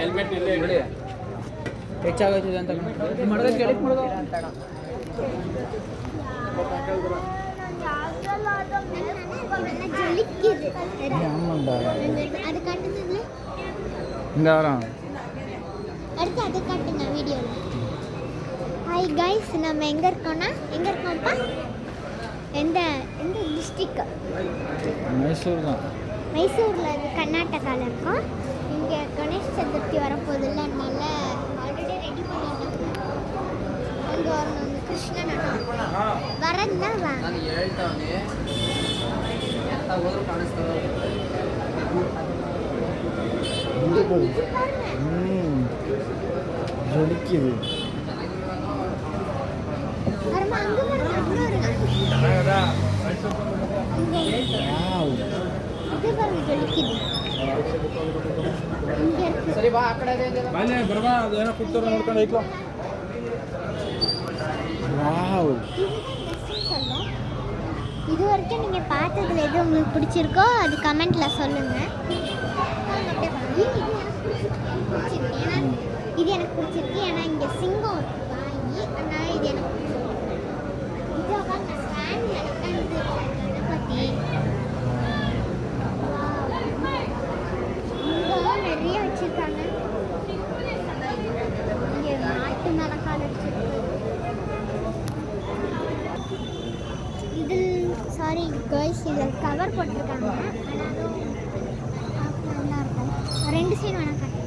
Helmet ಇಲ್ಲ ಹೆಚ್ಚಾಗುತ್ತಿದೆ ಅಂತ ಮಾಡಿದ್ರೆ ಕೆಳಗೆ ಮಾಡೋದು ஹாய் கைஸ், நம்ம எங்கே இருக்கோம்ப்பா? எந்த டிஸ்ட்ரிக்? மைசூர் தான். மைசூரில் இது கர்நாடகாவில் இருக்கோம். இங்கே கணேஷ் சதுர்த்தி வரப்போதில்ல, அதனால ஆல்ரெடி ரெடி பண்ணிட்டோம். அங்கே வரணும் கிருஷ்ணன் வரதுன்னா வா. ஜொலிக்குது. ಸರಿ ಬಾ, ಆ ಕಡೆ ಬರವಾ, ಅದೇನೋ ಕೂತ್ಕೊಂಡು ನೋಡ್ಕೊಂಡು ಐಕ್ಲೋ. வாவ், இது வரைக்கும் நீங்கள் பார்த்ததுல எது உங்களுக்கு பிடிச்சிருக்கோ அது கமெண்ட்டில் சொல்லுங்கள். இது எனக்கு பிடிச்சிருக்கு, ஏன்னா இங்கே சிங்கம் வாங்கி, அதனால் இது எனக்கு நிறைய வச்சிருக்காங்க. இங்கே நாட்டு மரக்கால் வச்சிருக்கு. இதில் சாரி கேர்ள்ஸ், இதில் கவர் போட்டிருக்காங்க. நல்லா இருக்கும். ரெண்டு சைடு வேணா காட்டு.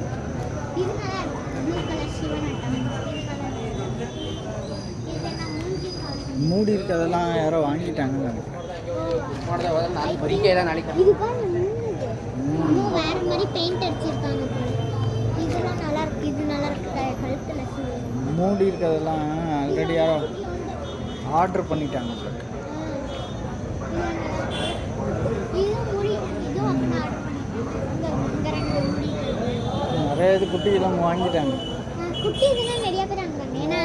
இது நல்லா இருக்கும். ப்ளூ கலர் சிவநாட்டம். மூடி இருக்கிறதெல்லாம் யாரோ வாங்கிட்டாங்கன்னு நினைக்கிறேன். இது பாருங்க, இன்னும் வேற மாதிரி பெயிண்ட் அடிச்சிருக்காங்க. இதெல்லாம் நல்லா இருக்கு. இது நல்லா இருக்கு. கழுத்துல மூடி இருக்கிறதெல்லாம் ஆல்ரெடி யாரோ ஆர்டர் பண்ணிட்டாங்க. நிறைய இது குட்டியெல்லாம் வாங்கிட்டாங்க. குட்டி இதெல்லாம் நிறைய பேர் வாங்குறாங்க. ஏன்னா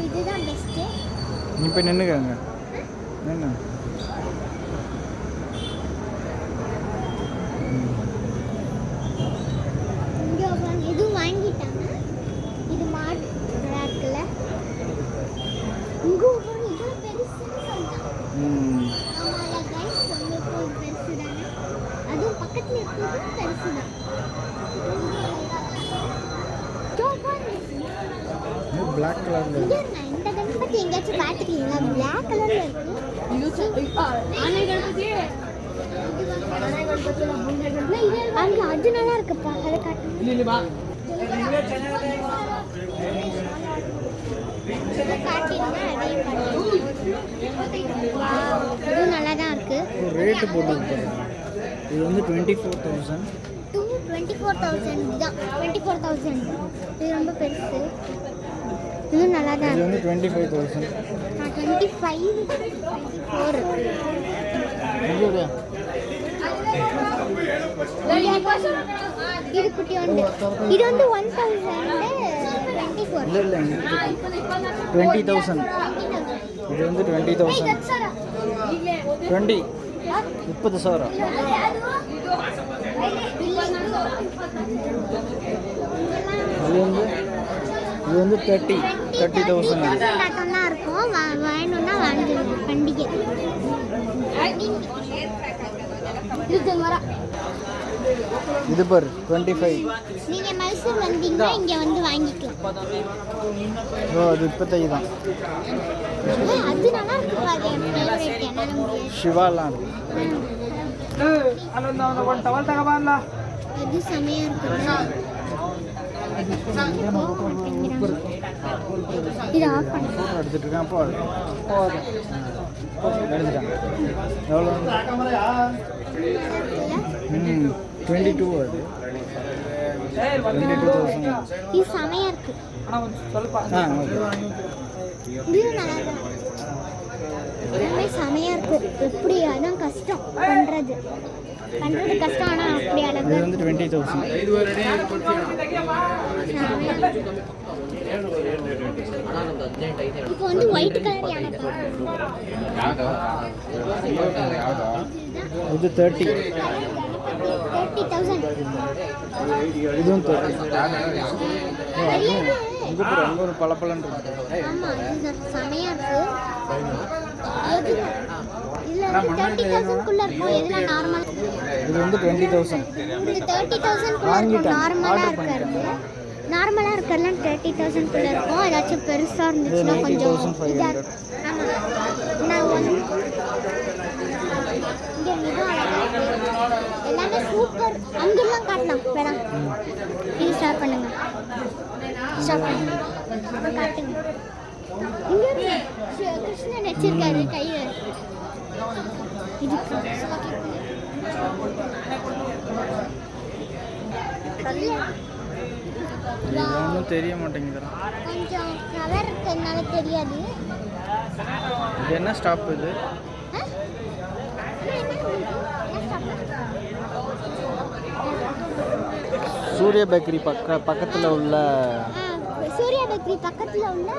இதுதான் பெஸ்ட்டு. இப்போ நின்றுக்காங்க. நின்று இதுவும் வாங்கிட்டாங்க. இது மாடு நல்லா இருக்குல்ல. இங்கே இது பெருசு. ஆமாம் கைஸ், உங்களுக்கு பெருசு தானே. அதுவும் பக்கத்தில் இருக்கிறது பெருசு தான். பிளாக் கலர்ல இந்த கணபதி எங்கேயாச்சும் பார்த்துருக்கீங்களா? பிளாக் கலர்ல இருக்கு. அங்கே அது நல்லா இருக்குப்பா. அதை காட்டு. இது நல்லா தான் இருக்கு. ரேட்டு போட்டு இது வந்து 24,000. 24,000 தான். 24,000 இது ரொம்ப பெருசு. இது நல்லா தான் இது வந்து 25,000. 25 இது குட்டி உண்டு. இது வந்து 1,024. இல்லை 20,000. இது வந்து 20,000. 20,000. இது வந்து 30,000 இருக்கும். வேணும்னா வாங்கிடுங்க. பண்டிகை இது பாரு 25. நீங்க மைசூர் வந்தீங்கன்னா இங்க வந்து வாங்கிக்கலாம். அது 25 தான். அது நல்லா இருக்கு பாரு. ஃபேவரட் என்னால முடியாது. சிவாலாம் இது செமையா இருக்கு. இது ஆஃப் பண்ணி ஃபோட்டோ எடுத்துட்டு இருக்கேன். அப்போ எடுத்துட்டாங்க. எவ்வளோ? 22. அது 22,000. இது செமையா இருக்கு. இது நல்லா இருக்கு. எல்லாமே செமையா இருக்கு. எப்படி அதான் கஷ்டம் பண்றது கஷ்டம். ஆனால் அப்படி அழகா இது வந்து 20,000. இப்போ வந்து ஒயிட் கலர் யானை இது 30. 30,000. இதுவும் 30. இங்கே போகிற அங்கே ஒரு பளபளன்னு இருக்கு. ஆமாம், இது செமையாக இருக்கு. இதில் வந்து 30,000க்குள்ளே இருக்கும். எதில் நார்மல் இது வந்து 20,000. இந்த 30,000க்குள்ளே இருக்கும். நார்மலாக இருக்கிறது. நார்மலாக இருக்கிறதுலாம் 30,000க்குள்ளே இருக்கும். ஏதாச்சும் பெருசாக இருந்துச்சுன்னா கொஞ்சம் இதாக இருக்கும். ஆமாம், நான் ஒன்று இங்கே மிக அழகாக இருக்கு. எல்லாமே சூப்பர். அங்கெல்லாம் காட்டலாம் வேணாம். இது ஸ்டார்ட் பண்ணுங்க. ஸ்டார்ட் பண்ணுங்க. காட்டுங்க. இங்கே கிருஷ்ணன் வச்சிருக்காரு கையில். இது ஒன்றும் தெரிய மாட்டேங்குதுடா. கொஞ்சம் கவர் இருக்கிறதுனால தெரியாது. இது என்ன ஸ்டாப் இது? சூர்யா பேக்கரி பக்கத்தில் உள்ள சூர்யா பேக்கரி பக்கத்தில் உள்ள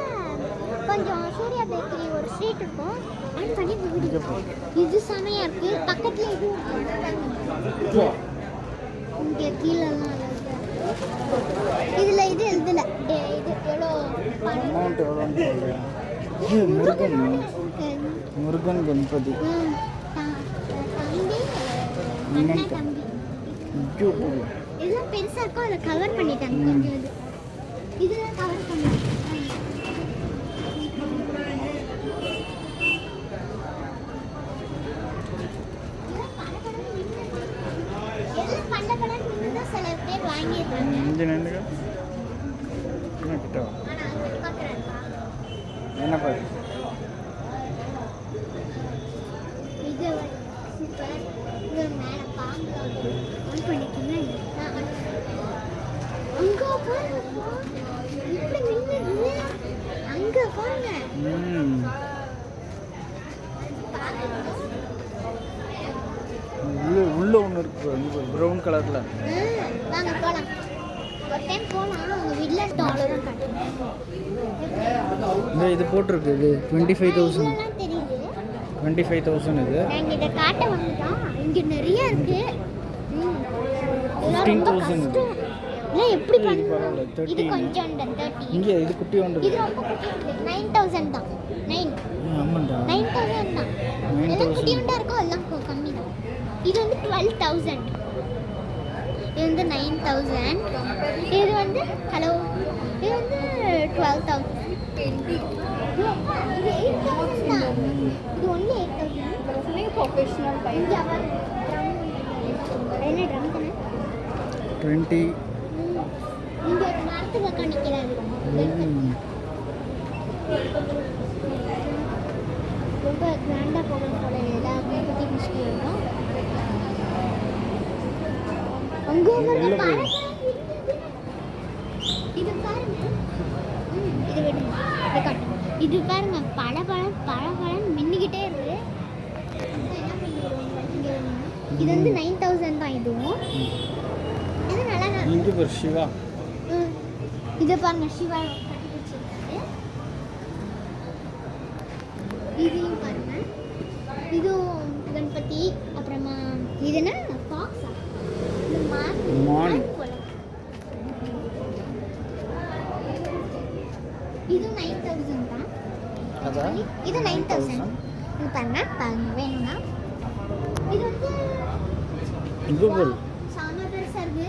கொஞ்சம் சூர்யா பேக்கரி ஒரு ஸ்ட்ரீட் இருக்கும். ஆன் பண்ணி இது செமையாக இருக்குது. பக்கத்தில் இது இங்கே கீழெல்லாம் இதில் இது எழுதலை. இது எவ்வளோ அமௌண்ட் எவ்வளோன்னு முருகன் முருகன் கணபதி தம்பி இதெல்லாம் பெருசாக இருக்கும். அதை கவர் பண்ணிட்டாங்க கொஞ்சம். இது இதெல்லாம் கவர் பண்ணிட்டாங்க. சில பேர் வாங்கிடுறாங்க. என்ன பாரு இது சூப்பர். இது மேலே பாம்பு ஆன் பண்ணிக்கோங்க. அங்கே பாருங்க, இப்படி நின்றுது. அங்கே பாருங்க. உள்ள ஒன்று இருக்கு ப்ரௌன் கலர்ல. வாங்க போலாம். ஒரு டைம் போலாம். அவங்க வில்லன் டாலரும் காட்டுங்க. இது போட்டிருக்கு. இது 25,000. இதெல்லாம் தெரியுது. 25,000 இது. நாங்கள் இதை காட்ட வந்துட்டோம். இங்கே நிறைய இருக்கு. 15,000. இல்லை எப்படி இது பரவாயில்ல. 30. இது கொஞ்சம் 30. இங்கே இது குட்டி ஒன்று. இது ரொம்ப குட்டி. 9,000 தான். 9. ஆமாண்டா. 9,000 தான். எல்லாம் குட்டி உண்டா இருக்கும். எல்லாம் கம்மி தான். இது வந்து 12,000. இது வந்து 9,000. இது வந்து ஹலோ இது வந்து 12,000. இது 8,000 தான். இது ஒன்லி 8,000. Professional bike. என்ன ட்ரம் தானே 20. இங்கே மரத்துக்கு கணிக்கிறாரு. ரொம்ப கிராண்டாக போகணும் போல. எல்லாருமே பற்றி மிஸ்டி இருக்கும். அங்கே பாருங்க. இது பாருங்க. இது விடுங்க. இது காட்டுங்க. இது பாருங்க. பழம் மின்னிக்கிட்டே இருக்கு. இது வந்து 9,000 தான். இதுவும் இது நல்லா தான் இது சிவா. இது பாருங்க. சிவா கட்டி பிடிச்சிருக்காரு. இதையும் பாருங்க. இதுவும் கணபதி. அப்புறமா இதுனா ஃபாக்ஸா? இது மான் போல. இது 9,000 தான். அதான் இது 9,000. இது பாருங்க வேணும்னா. இது வந்து கூகுள். சாமா பெருசா இருக்கு.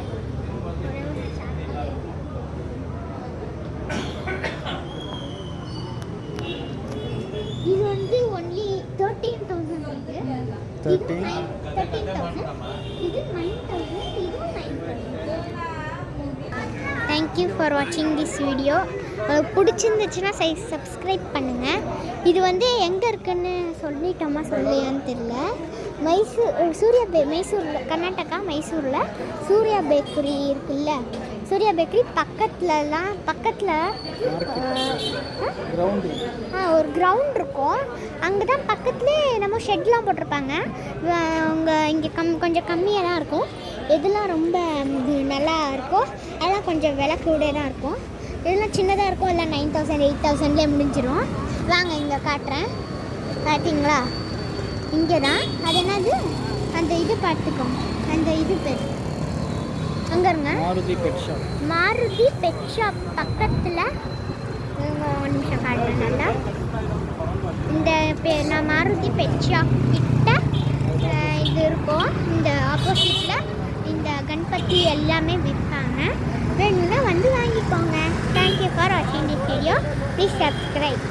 இது வந்து ஒன்லி 13,000 இருக்கு. 13,000. இது 9,000. இது 9,000. தேங்க்யூ ஃபார் வாட்சிங் திஸ் வீடியோ. பிடிச்சிருந்துச்சுன்னா சப்ஸ்கிரைப் பண்ணுங்கள். இது வந்து எங்கே இருக்குன்னு சொல்லிட்டோமா சொல்லலையான்னு தெரியல. மைசூரில் கர்நாடகா மைசூரில் சூர்யா பேக்கரி இருக்குல்ல. சூர்யா பேக்கரி பக்கத்தில் ஒரு கிரவுண்ட் இருக்கும். அங்கே தான் பக்கத்துலேயே நம்ம ஷெட்லாம் போட்டிருப்பாங்க. அவங்க இங்கே கொஞ்சம் கம்மியாக தான் இருக்கும். எதெல்லாம் ரொம்ப நல்லா இருக்கோ அதெல்லாம் கொஞ்சம் விலை கூட தான் இருக்கும். இதெல்லாம் சின்னதாக இருக்கும், இல்லை 9000 8000லேயே முடிஞ்சிடும். வாங்க இங்கே காட்டுறேன். பார்த்தீங்களா, இங்கே தான். அது என்னது, அந்த இது பார்த்துக்கோங்க, அந்த இது பேர் அங்கே இருங்க, Maruti pet shop. Maruti pet shop பக்கத்தில். ஒரு நிமிஷம் காட்டுறேன் நல்லா. இந்த நான் மாருதி பெட் ஷாப் கிட்ட இது இருக்கும். இந்த ஆப்போசிட்டில் இந்த கணபதி எல்லாமே விற்பாங்க. வேணும்னா வந்து வாங்கிக்கோங்க. தேங்க்யூ ஃபார் வாட்சிங் திஸ் வீடியோ. Please subscribe.